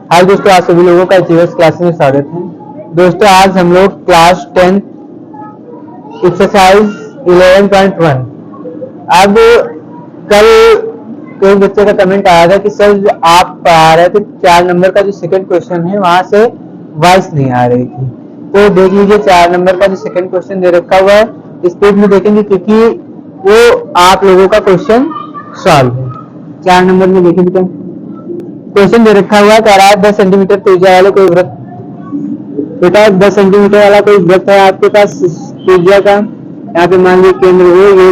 हाय दोस्तों, आप सभी लोगों का अचीवर्स क्लास में स्वागत है। दोस्तों आज हम लोग क्लास 10 एक्सरसाइज 11.1। अब कल कोई बच्चे का कमेंट आया था कि सर आप पढ़ा रहे थे 4 नंबर का जो सेकंड क्वेश्चन है वहां से वॉइस नहीं आ रही थी। तो देख लीजिए 4 नंबर का जो सेकंड क्वेश्चन दे रखा हुआ है स्पीड में देखेंगे क्योंकि वो आप लोगों का क्वेश्चन सॉल्व है। 4 नंबर में देखेंगे तो क्वेश्चन दे रखा हुआ कह रहा है 10 सेंटीमीटर त्रिज्या वाले कोई वृत्त। बेटा 10 सेंटीमीटर वाला कोई वृत्त है आपके पास त्रिज्या का। यहाँ पे मान लीजिए केंद्र हो ये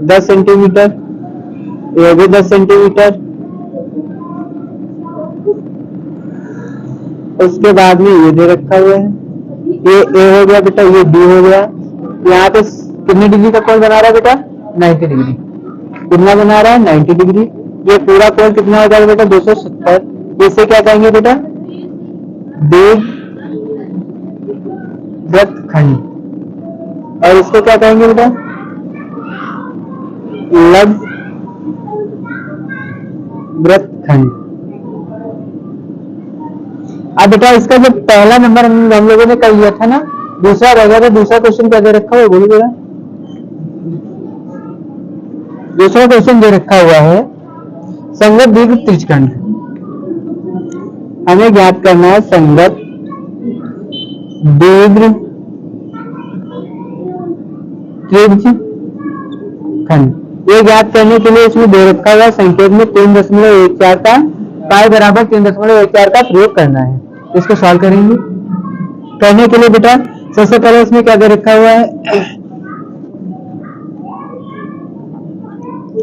10 सेंटीमीटर, ये भी 10 सेंटीमीटर। उसके बाद में ये दे रखा हुआ है, ये ए हो गया बेटा, ये बी हो गया। यहाँ पे कितनी डिग्री का कोण बना रहा है बेटा? 90 डिग्री। कितना बना रहा है? 90 डिग्री। ये पूरा कोण कितना हो जाएगा बेटा? 270। इसे क्या कहेंगे बेटा? दीर्घवृत्तखंड। और इसको क्या कहेंगे बेटा? लघुवृत्तखंड। अब बेटा इसका जो पहला नंबर हम लोगों ने कल लिया था ना, दूसरा रह गया था। दूसरा क्वेश्चन क्या दे रखा हुआ बोलो बेटा? दूसरा क्वेश्चन दे रखा हुआ है संगत दीर्घ त्रिज्यखंड। हमें ज्ञात करना है संगत दीर्घ त्रिज्यखंड। ये ज्ञात करने के लिए इसमें दे रखा हुआ संकेत में 3.14 का पाई बराबर 3.14 का प्रयोग करना है। इसको सॉल्व करेंगे। करने के लिए बेटा सबसे पहले इसमें क्या दे रखा हुआ है?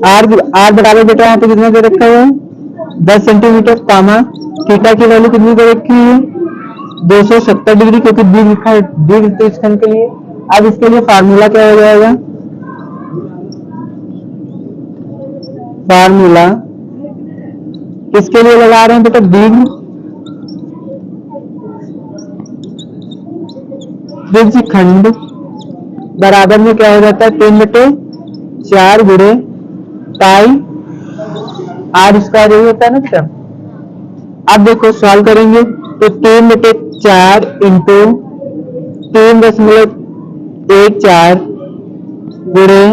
आर बराबर बेटा यहाँ पे कितना दे रखा हुआ है? 10 सेंटीमीटर, कामा थीटा की वैल्यू कितनी दे रखी है? 270 डिग्री, क्योंकि दीर्घ त्रिज्यखंड के लिए। अब इसके लिए फार्मूला क्या हो जाएगा? फार्मूला किसके लिए लगा रहे हैं बेटा? दीर्घ त्रिज्यखंड बराबर में क्या हो जाता है? 3/4 गुणे पाई आर स्क्वायर यही होता है ना बेटा। अब देखो सॉल्व करेंगे तो 3/4 इंटू 3.14 गुणे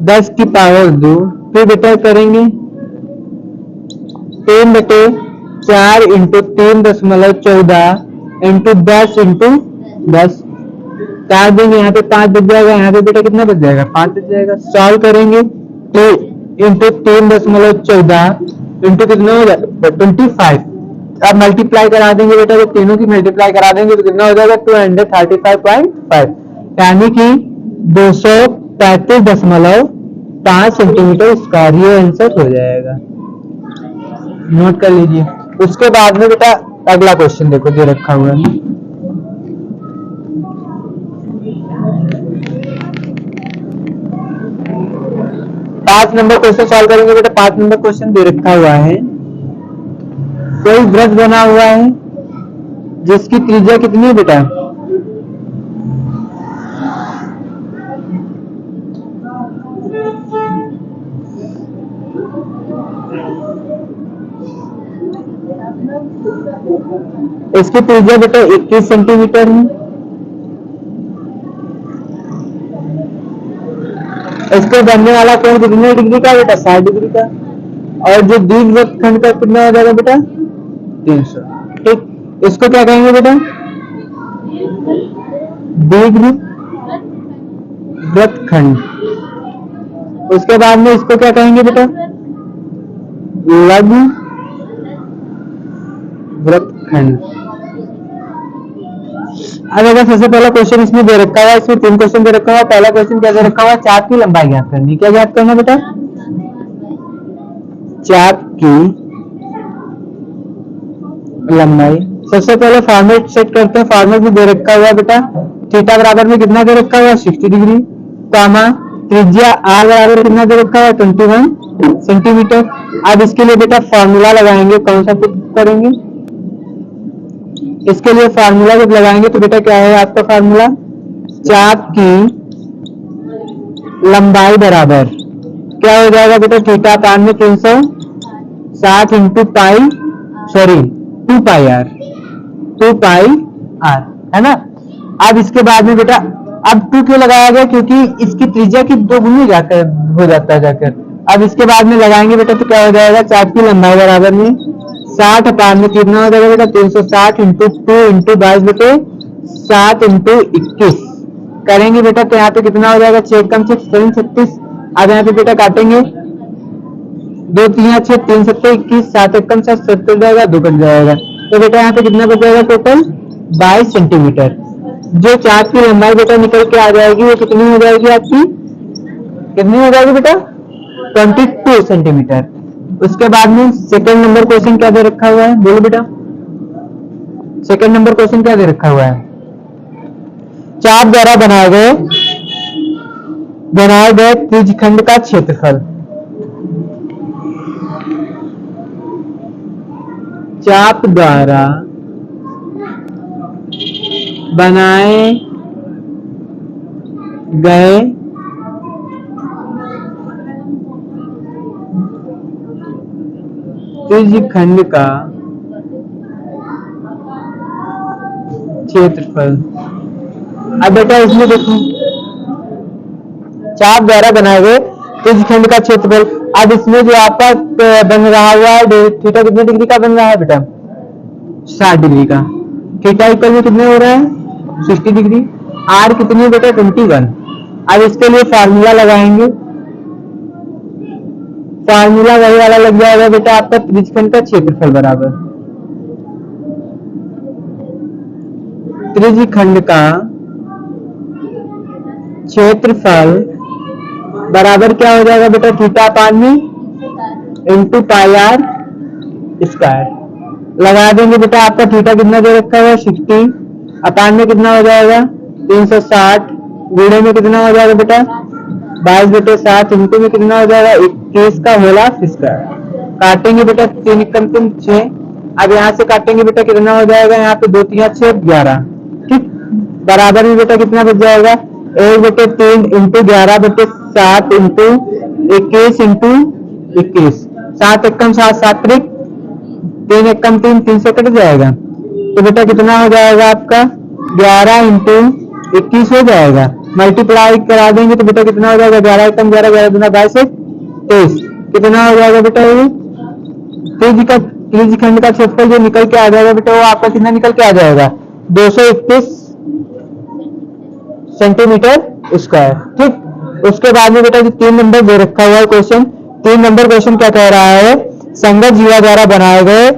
10 की पावर 2। फिर बेटा करेंगे 3/4 इंटू 3.14 इंटू 10 इंटू 10 काट देंगे। यहाँ पे 5 बच जाएगा, यहाँ पे बेटा कितना बच जाएगा? 5 बच जाएगा। सॉल्व करेंगे तो इंटू 3.14 इंटू कितना हो जाएगा? 25। अब मल्टीप्लाई करा देंगे बेटा, तो तीनों की मल्टीप्लाई करा देंगे तो कितना हो जाएगा? 235.5, यानी कि 235.5 सेंटीमीटर स्क्वायर। ये आंसर हो जाएगा, नोट कर लीजिए। उसके बाद में बेटा अगला क्वेश्चन देखो जो रखा हुआ है। पांच नंबर क्वेश्चन सॉल्व करेंगे बेटा। 5 नंबर क्वेश्चन दे रखा हुआ है कोई वृत्त बना हुआ है जिसकी त्रिज्या कितनी है बेटा? इसकी त्रिज्या बेटा 21 सेंटीमीटर है। इसको बनने वाला कोण कितने डिग्री का बेटा? 60 डिग्री का। और जो दीर्घवृत्तखंड का कितना हो जाएगा बेटा? 300। ठीक, इसको क्या कहेंगे बेटा? दीर्घवृत्तखंड। उसके बाद में इसको क्या कहेंगे बेटा? लघुवृत्तखंड। अब अगर सबसे पहला क्वेश्चन इसमें दे रखा है, इसमें 3 क्वेश्चन दे रखा हुआ। पहला क्वेश्चन क्या दे रखा हुआ? चाप की लंबाई ज्ञात करनी। क्या ज्ञात करना बेटा? चाप की लंबाई। सबसे पहले फॉर्मेट सेट करते हैं। फॉर्मेट में दे रखा हुआ बेटा थीटा बराबर में कितना दे रखा हुआ? 60 डिग्री, कामा त्रिज्या आर बराबर कितना दे रखा हुआ? 21 सेंटीमीटर। अब इसके लिए बेटा फॉर्मूला लगाएंगे। कौन सा करेंगे? इसके लिए फार्मूला जब लगाएंगे तो बेटा क्या है आपका फार्मूला? चाप की लंबाई बराबर क्या हो जाएगा बेटा? थीटा अपान में 360 60 into pi, sorry 2 pi R, 2 pi R, है ना। अब इसके बाद में बेटा अब 2 क्यों लगाया गया, क्योंकि इसकी त्रिज्या की 2 गुनी जाकर हो जाता है जाकर। अब इसके बाद में लगाएंगे बेटा तो क्या हो जाएगा, चाप की लंबाई बराबर में 60 अपान में कितना हो जाएगा बेटा 360 इंटू 2 इंटू 22/7 इंटू 21 करेंगे बेटा तो यहाँ पे कितना हो जाएगा 6 कम 6 36। अब यहाँ पे बेटा काटेंगे 2 3 6 3 7 21 7 1 7 70 जाएगा 2 कट जाएगा, तो बेटा यहाँ पे कितना बच जाएगा टोटल 22 सेंटीमीटर। जो चाप की लंबाई बेटा निकल के आ जाएगी वो कितनी हो जाएगी आपकी, कितनी हो जाएगी बेटा 22 सेंटीमीटर। उसके बाद में सेकंड नंबर क्वेश्चन क्या दे रखा हुआ है, बोलो बेटा सेकंड नंबर क्वेश्चन क्या दे रखा हुआ है। चाप द्वारा बनाए गए त्रिज्यखंड का क्षेत्रफल, चाप द्वारा बनाए गए त्रिज्यखंड का क्षेत्रफल। अब बेटा इसमें देखो चाप द्वारा बनाए गए त्रिज्यखंड का क्षेत्रफल। अब इसमें जो आपका बन रहा हुआ है थीटा कितने डिग्री का बन रहा है बेटा 60 डिग्री का, थीटा इक्वल में कितने हो रहा है 60 डिग्री, आर कितनी है बेटा 21। अब इसके लिए फार्मूला लगाएंगे, फार्मूला वही वाला लग जाएगा बेटा आपका त्रिज्यखंड का क्षेत्रफल बराबर त्रिज्यखंड का क्षेत्रफल बराबर क्या हो जाएगा बेटा थीटा अपान में इंटू पाई आर स्क्वायर। लगा देंगे बेटा आपका थीटा कितना दे रखा हुआ 60 अपान में कितना हो जाएगा 360 गुणे में कितना हो जाएगा बेटा 22/7 इंटू में कितना हो जाएगा 21 का होला स्क्वायर। काटेंगे बेटा 3 कम 3 6। अब यहाँ से काटेंगे बेटा कितना हो जाएगा यहाँ पे 2 3 6 11, ठीक बराबर में बेटा कितना बच जाएगा 1/3 इंटू 11/7 इंटू 21 इंटू 21, 7 एकम 7 7 3 एकम 3 3 से कट जाएगा, तो बेटा कितना हो जाएगा आपका 11 इंटू 21 हो जाएगा, मल्टीप्लाई करा देंगे तो बेटा कितना हो जाएगा 11 एकम 11 11 दूना 22 23 कितना हो जाएगा बेटा ये त्रिज्यखंड का क्षेत्रफल जो निकल के आ जाएगा बेटा वो आपका कितना निकल के आ जाएगा 231 सेंटीमीटर स्क्वायर, ठीक। उसके बाद में बेटा जो 3 नंबर दे रखा हुआ है क्वेश्चन, 3 नंबर क्वेश्चन क्या कह रहा है संगत जीवा द्वारा बनाए गए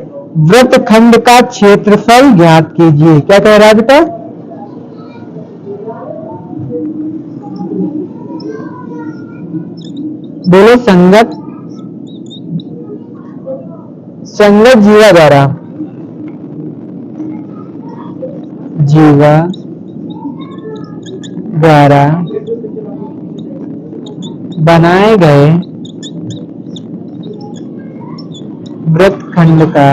वृत्तखंड का क्षेत्रफल ज्ञात कीजिए। क्या कह रहा है बेटा बोलो संगत जीवा द्वारा बनाए गए वृत्तखंड का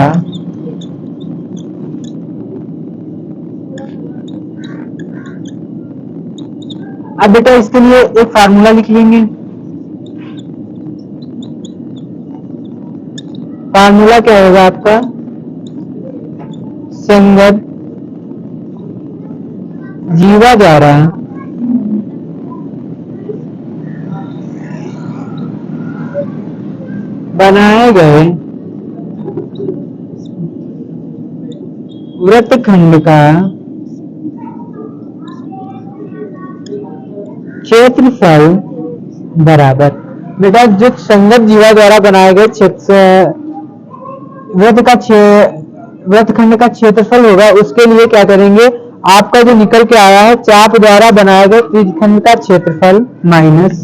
अब बेटा इसके लिए एक फार्मूला लिख लेंगे, फार्मूला क्या होगा आपका संगत जीवा द्वारा बनाए गए वृत्तखंड का क्षेत्रफल बराबर बेटा जो संगत जीवा द्वारा बनाए गए वृत्तखंड का क्षेत्रफल होगा उसके लिए क्या करेंगे आपका जो निकल के आया है चाप द्वारा बनाए गए त्रिज्यखंड का क्षेत्रफल माइनस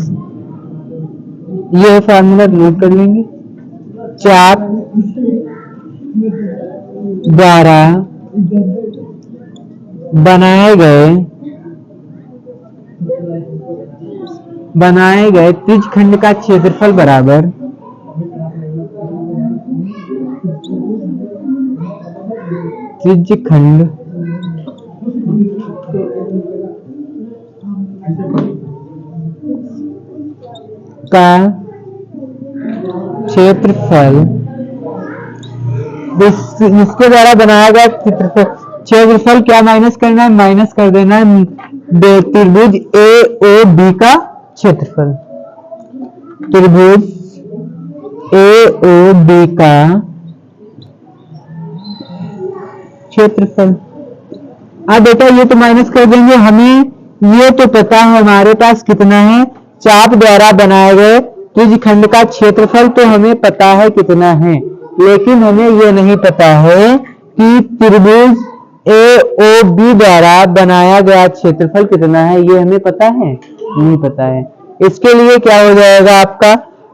ये फार्मूला नोट कर लेंगे चाप द्वारा बनाए गए त्रिज्यखंड का क्षेत्रफल बराबर त्रिज्यखंड का क्षेत्रफल इसके द्वारा बनाया गया क्षेत्रफल क्या माइनस करना है, माइनस कर देना है त्रिभुज AOB का क्षेत्रफल। त्रिभुज AOB का क्षेत्रफल। अब बेटा ये तो माइनस कर देंगे, हमें ये तो पता है हमारे पास कितना है, चाप द्वारा बनाए गए त्रिज्यखंड का क्षेत्रफल तो हमें पता है कितना है, लेकिन हमें ये नहीं पता है कि त्रिभुज AOB द्वारा बनाया गया क्षेत्रफल कितना है, ये हमें पता है नहीं पता है। इसके लिए क्या हो जाएगा आपका,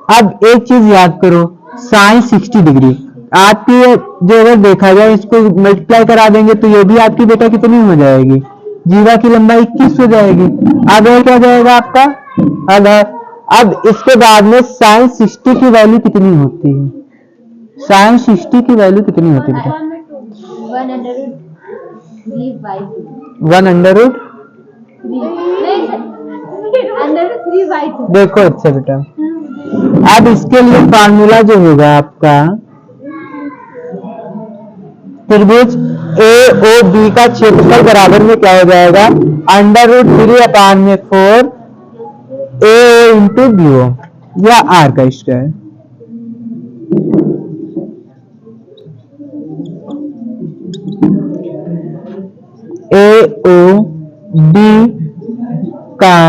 अब एक चीज याद करो, साइन 60 डिग्री आपकी जो अगर देखा जाए इसको मल्टीप्लाई करा देंगे तो ये भी आपकी बेटा कितनी हो जाएगी, जीवा की लंबाई 21 हो जाएगी। आगे क्या जाएगा आपका आधार। अब इसके बाद में साइन 60 की वैल्यू कितनी होती है, साइन 60 की वैल्यू कितनी होती है बेटा, 1/3। देखो अच्छा बेटा, अब इसके लिए फार्मूला जो होगा आपका, त्रिभुज AOB का क्षेत्रफल बराबर में क्या हो जाएगा, √3/4 AO इंटू BO या R का स्क्वायर। AOB का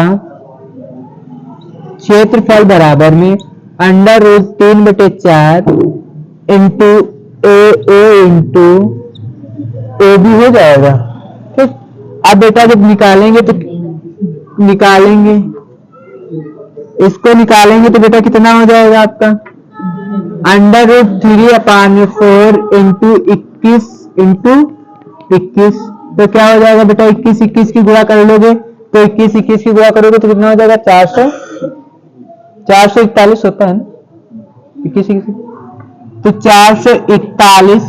क्षेत्रफल बराबर में √3/4 इंटू AO इंटू AB हो जाएगा। ठीक, अब बेटा जब निकालेंगे तो निकालेंगे, इसको निकालेंगे तो बेटा कितना हो जाएगा आपका, √3/4 इंटू 21 इंटू 21, तो क्या हो जाएगा बेटा, 21 की गुणा कर लोगे तो 21 की गुणा करोगे तो कितना हो जाएगा, 441 होता है ना, 21 तो 441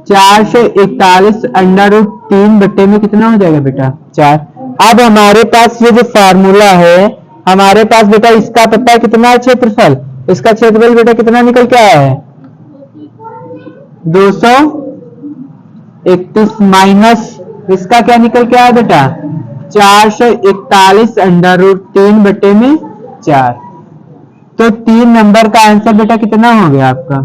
√3 बट्टे में कितना हो जाएगा बेटा, 4। अब हमारे पास ये जो फार्मूला है, हमारे पास बेटा इसका पता है कितना है क्षेत्रफल, इसका क्षेत्रफल बेटा कितना निकल के आया है, 231 माइनस इसका क्या निकल के आया बेटा, 441 √3 बट्टे में 4। तो 3 नंबर का आंसर बेटा कितना हो गया आपका,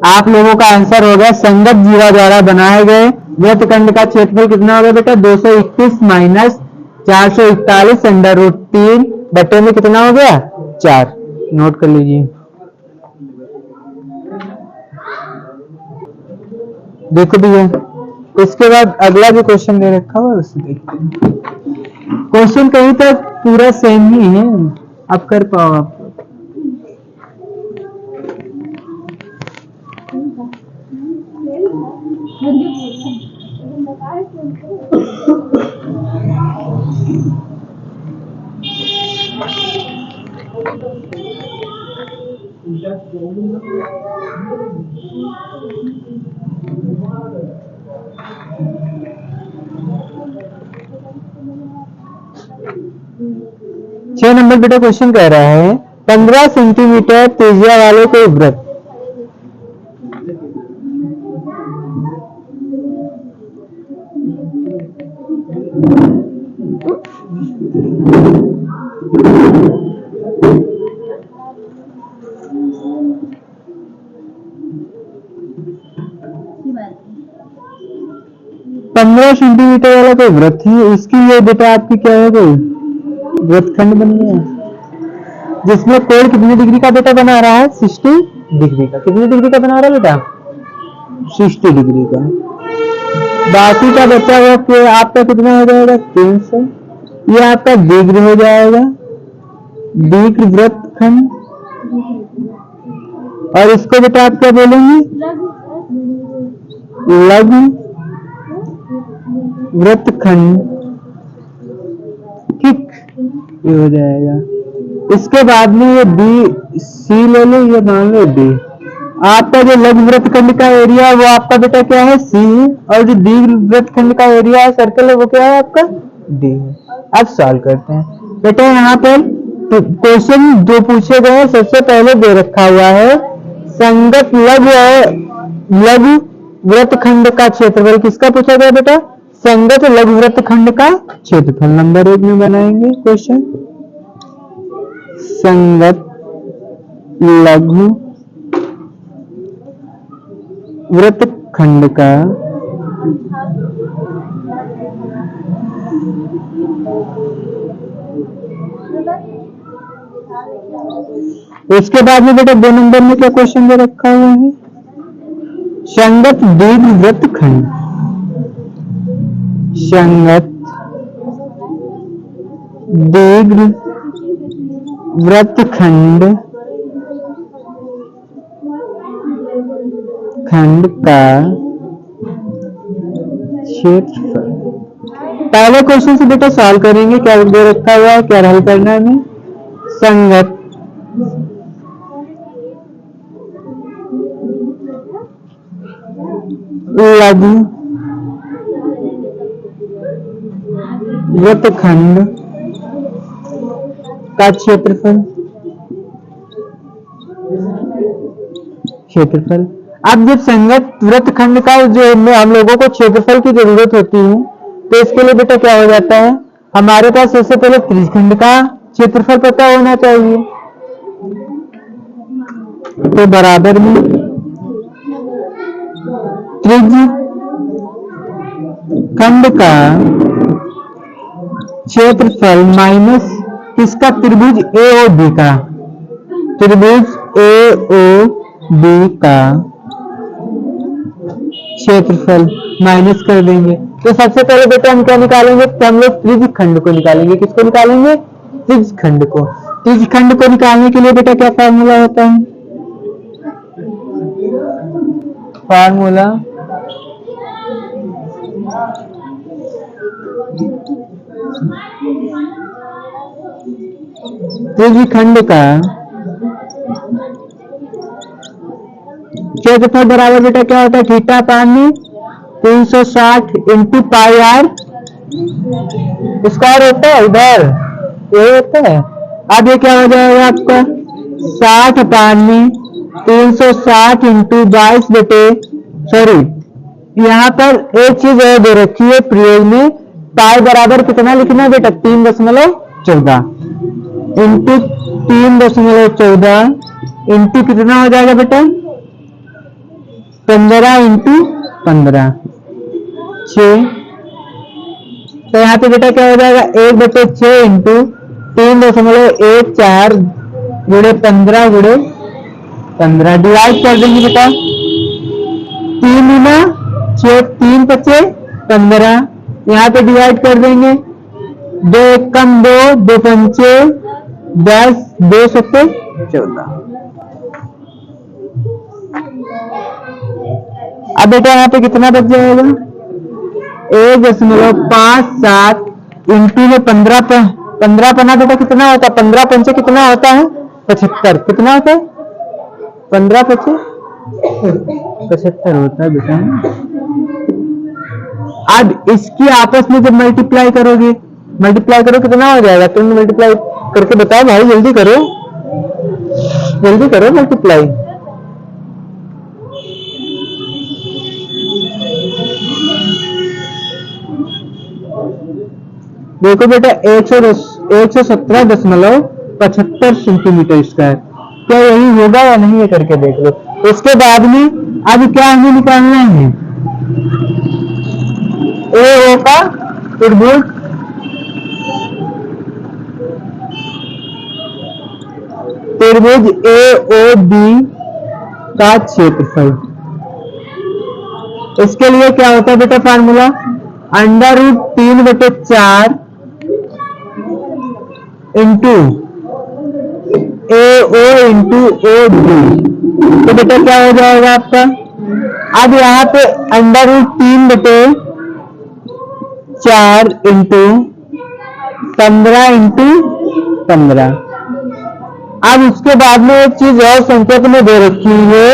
आप लोगों का आंसर हो गया संगत जीवा द्वारा बनाए गए वृत्तखंड का क्षेत्रफल कितना हो गया बेटा, 221 माइनस 441 √3 बटे में कितना हो गया, 4। नोट कर लीजिए। देखो भैया, इसके बाद अगला जो क्वेश्चन दे रखा हुआ उससे देखते हैं। क्वेश्चन कहीं तक पूरा सेम ही है, आप कर पाओ आप। छह नंबर बेटा क्वेश्चन कह रहा है 15 सेंटीमीटर त्रिज्या वाले कोई वृत्त पंद्रह सेंटीमीटर वाला कोई वृत्त है, उसकी ये बेटा आपकी क्या है, कोई वृत्तखंड बन गया जिसमें कोण कितने डिग्री का बेटा बना रहा है, 60 डिग्री का। कितने डिग्री का बना रहा है बेटा, 60 डिग्री का। बाकी का बचा हुआ कि आपका कितना हो जाएगा, 300। ये आपका दीर्घ हो जाएगा, दीर्घ वृत्तखंड। और इसको बेटा आप क्या बोलेंगे, लघु वृत्तखंड। ठीक, ये हो जाएगा। इसके बाद में ये बी सी ले लो, ये मान लो डी। आपका जो लघु वृत्तखंड का एरिया है वो आपका बेटा क्या है, सी। और जो दीर्घ वृत्तखंड का एरिया है सर्कल है वो क्या है आपका, डी है। अब सॉल्व करते हैं बेटा। यहाँ पर तो क्वेश्चन जो पूछे गए हैं सबसे पहले दे रखा हुआ है संगत लघु वृत्तखंड का क्षेत्रफल। किसका पूछा गया बेटा? संगत लघु वृत्तखंड का क्षेत्रफल। नंबर 1 में बनाएंगे क्वेश्चन। संगत लघु वृत्तखंड का इसके बाद में बेटा 2 नंबर में क्या क्वेश्चन दे रखा हुआ है? संगत दीर्घ वृत्तखंड। संगत दीर्घ वृत्तखंड का क्षेत्रफल। पहले क्वेश्चन से बेटा सॉल्व करेंगे। क्या दे रखा हुआ है, क्या हल करना है हमें? संगत लघु वृत्तखंड का क्षेत्रफल। अब जब संगत वृत्तखंड का जो हम लोगों को क्षेत्रफल की जरूरत होती है तो इसके लिए बेटा क्या हो जाता है, हमारे पास सबसे पहले त्रिज्यखंड का क्षेत्रफल पता होना चाहिए। तो बराबर में त्रिज्यखंड का क्षेत्रफल माइनस किसका? त्रिभुज AOB का। त्रिभुज AOB का क्षेत्रफल माइनस कर देंगे। तो सबसे पहले बेटा हम क्या निकालेंगे? तो हम लोग त्रिज्यखंड को निकालेंगे। किसको निकालेंगे? त्रिज्यखंड को। त्रिज्यखंड को निकालने के लिए बेटा क्या फार्मूला होता है? फार्मूला त्रिज्यखंड का क्षेत्रफल बराबर बेटा क्या होता है? थीटा पानी 360 इंटू पाई आर स्क्वायर होता है। इधर ये होता है। अब ये क्या हो जाएगा आपका? 60 पानी 360 इंटू 22 बटे सॉरी यहाँ पर एक चीज और दे रखी है प्रयोग में। पाई बराबर कितना लिखना है बेटा? 3.14 इंटू 3.14 इंटू कितना हो जाएगा बेटा? 15 इंटू 15 6। तो यहाँ पे बेटा क्या हो जाएगा? 1/6 इंटू 3.14 गुणे 15 गुणे 15 डिवाइड कर देंगे बेटा। 3 गुना 6 3 5 15 यहाँ पे डिवाइड कर देंगे। 2 कम 2 2 पंचे 10 2 7 14। अब बेटा यहाँ पे कितना बच जाएगा? 1.57 इंटू में 15 पना बेटा कितना होता है? 15 पंचे कितना होता है? 75। कितना होता है? 15 पंचे 75 होता है बेटा। अब इसकी आपस में जब मल्टीप्लाई करो कितना हो जाएगा? तुम मल्टीप्लाई करके बताओ भाई, जल्दी करो मल्टीप्लाई। देखो बेटा 117.75 सेंटीमीटर स्क्वायर। क्या यही होगा या नहीं है करके देख लो। इसके बाद में अब क्या हमें निकालना है? AO का त्रिभुज AOB का क्षेत्रफल। इसके लिए क्या होता है बेटा formula? √3/4 into AO into OB। तो बेटा क्या हो जाएगा आपका? अब यहाँ पे √3/4 इंटू 15 इंटू 15। अब उसके बाद में एक चीज और संकेत में दे रखी है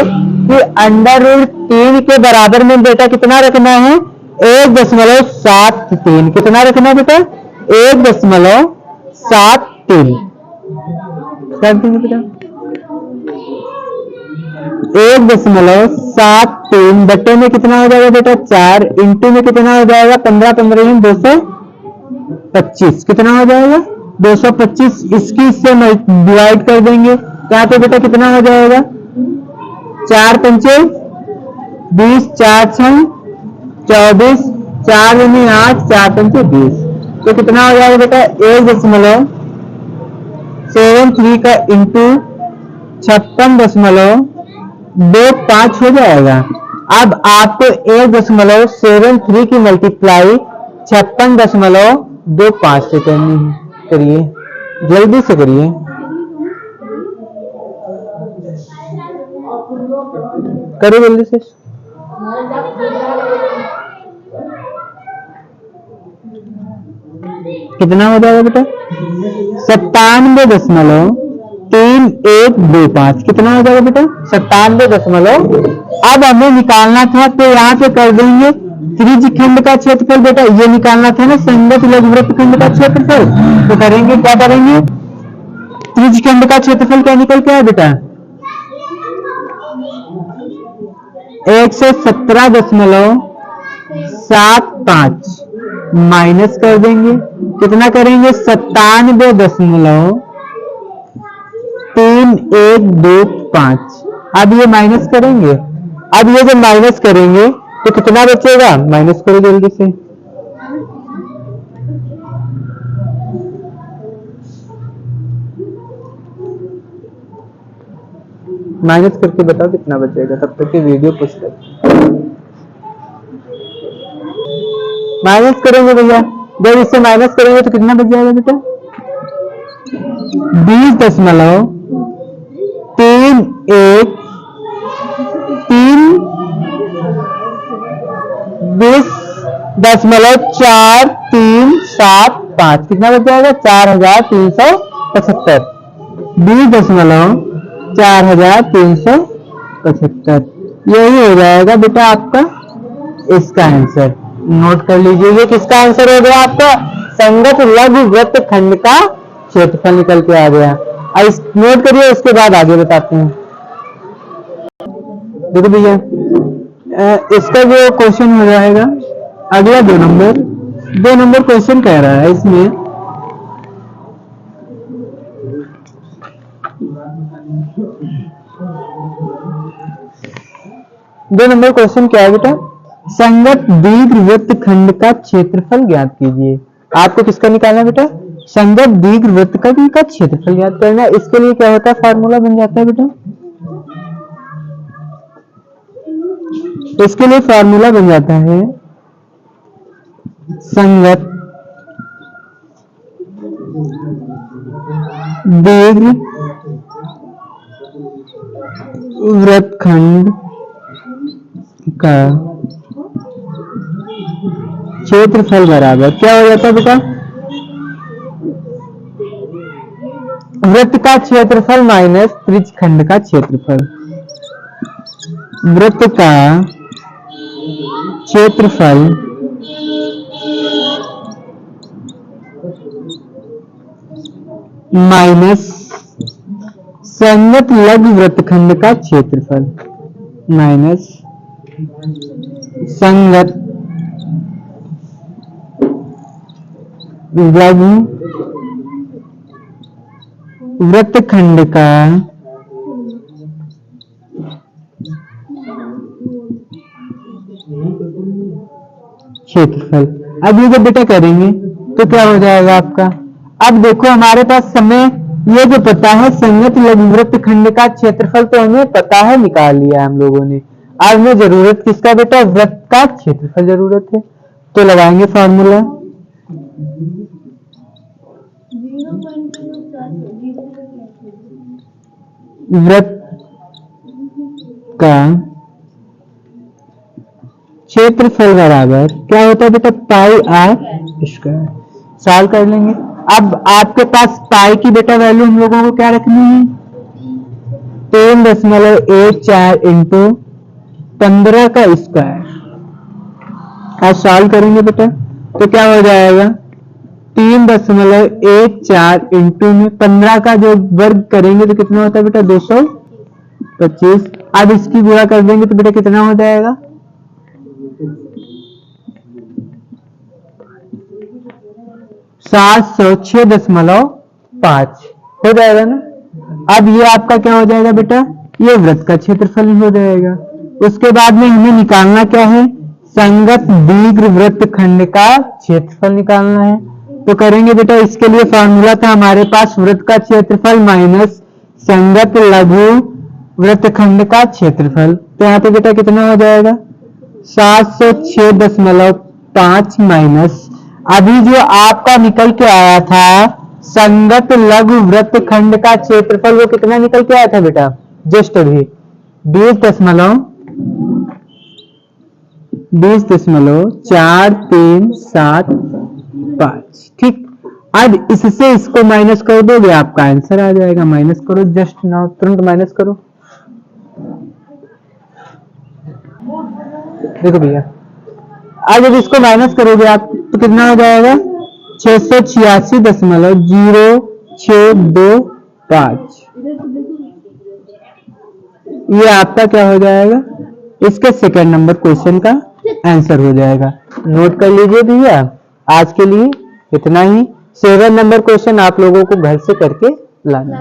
कि √3 के बराबर में बेटा कितना रखना है? 1.73। कितना रखना है बेटा? 1.73। कर देंगे बेटा 1.73 बटे में कितना हो जाएगा बेटा 4 इंटू में कितना हो जाएगा 15 15 225 कितना हो जाएगा 225 इसकी इससे डिवाइड कर देंगे यहाँ पे बेटा कितना हो जाएगा 4 पंचे 20 4 6 24 4 यानी 8 4 पंचे 20 तो कितना हो जाएगा बेटा 1.73 का इंटू 56.25 हो जाएगा। अब आपको 1.73 की मल्टीप्लाई 56.25 से करनी है। करिए जल्दी से करिए करो जल्दी से। कितना हो जाएगा बेटा 97.3125 कितना हो जाएगा बेटा 97 अब हमें निकालना था तो यहाँ पे कर देंगे त्रिज्यखंड का क्षेत्रफल बेटा ये निकालना था ना संगत लघुवृत्तखंड का क्षेत्रफल तो करेंगे क्या करेंगे त्रिज्यखंड का क्षेत्रफल क्या निकल के आया बेटा 117.75 माइनस कर देंगे कितना करेंगे 97.3125 अब ये माइनस करेंगे अब ये जब माइनस करेंगे तो कितना बचेगा माइनस करो जल्दी से माइनस करके बताओ कितना बचेगा तब तक की वीडियो पुश कर माइनस करेंगे भैया जब इससे माइनस करेंगे तो कितना बच जाएगा बेटा 20.4375 कितना बच जाएगा 4375 20.4375 यही हो जाएगा बेटा आपका इसका आंसर नोट कर लीजिए ये किसका आंसर हो गया आपका संगत लघुवृत्तखंड का क्षेत्रफल निकल के आ गया। अब नोट करिए उसके बाद आगे बताते हैं। देखो भैया इसका जो क्वेश्चन हो जाएगा अगला 2 नंबर क्वेश्चन कह रहा है इसमें दो नंबर क्वेश्चन क्या है बेटा संगत दीर्घवृत्तखंड का क्षेत्रफल ज्ञात कीजिए। आपको किसका निकालना है बेटा संगत दीर्घवृत्तखंड का क्षेत्रफल ज्ञात करना है। इसके लिए क्या होता है फार्मूला बन जाता है बेटा इसके लिए फार्मूला बन जाता है संगत दीर्घवृत्तखंड का क्षेत्रफल बराबर क्या हो जाता है बेटा वृत्त का क्षेत्रफल माइनस त्रिज्यखंड का क्षेत्रफल वृत्त का क्षेत्रफल माइनस संगत लघुवृत्तखंड का क्षेत्रफल माइनस संगत लघुवृत्तखंड का क्षेत्रफल। अब ये जब बेटा करेंगे तो क्या हो जाएगा आपका अब देखो हमारे पास समय ये जो पता है संगत लघुवृत्तखंड का क्षेत्रफल तो हमें पता है निकाल लिया हम लोगों ने। अब हमें जरूरत किसका बेटा वृत्त का क्षेत्रफल जरूरत है तो लगाएंगे फॉर्मूला वृत्त का क्षेत्रफल बराबर क्या होता है बेटा पाई आर स्क्वायर सॉल्व कर लेंगे। अब आपके पास पाई की बेटा वैल्यू हम लोगों को क्या रखनी है 3.14 इंटू 15 का स्क्वायर। आज सॉल्व करेंगे बेटा तो क्या हो जाएगा 3.14 इंटू में 15 का जो वर्ग करेंगे तो कितना होता है बेटा 225। अब इसकी गुणा कर देंगे तो बेटा कितना हो जाएगा 706.5 हो जाएगा ना। अब ये आपका क्या हो जाएगा बेटा, ये वृत्त का क्षेत्रफल हो जाएगा। उसके बाद में हमें निकालना क्या है, संगत दीर्घ वृत्त खंड का क्षेत्रफल निकालना है। तो करेंगे बेटा, इसके लिए फॉर्मूला था हमारे पास वृत्त का क्षेत्रफल माइनस संगत लघु वृत्तखंड का क्षेत्रफल। तो यहाँ पे बेटा कितना हो जाएगा 706.5 माइनस अभी जो आपका निकल के आया था संगत लघु वृत्तखंड का क्षेत्रफल, वो कितना निकल के आया था बेटा, जस्ट अभी 20.4375। ठीक, अब इससे इसको माइनस कर दोगे आपका आंसर आ जाएगा। माइनस करो जस्ट नाउ, तुरंत माइनस करो। देखो भैया, आज जब इसको माइनस करोगे आप तो कितना हो जाएगा 686.0625। ये आपका क्या हो जाएगा, इसके सेकंड नंबर क्वेश्चन का आंसर हो जाएगा। नोट कर लीजिए भैया, आज के लिए इतना ही। 7 नंबर क्वेश्चन आप लोगों को घर से करके लाना।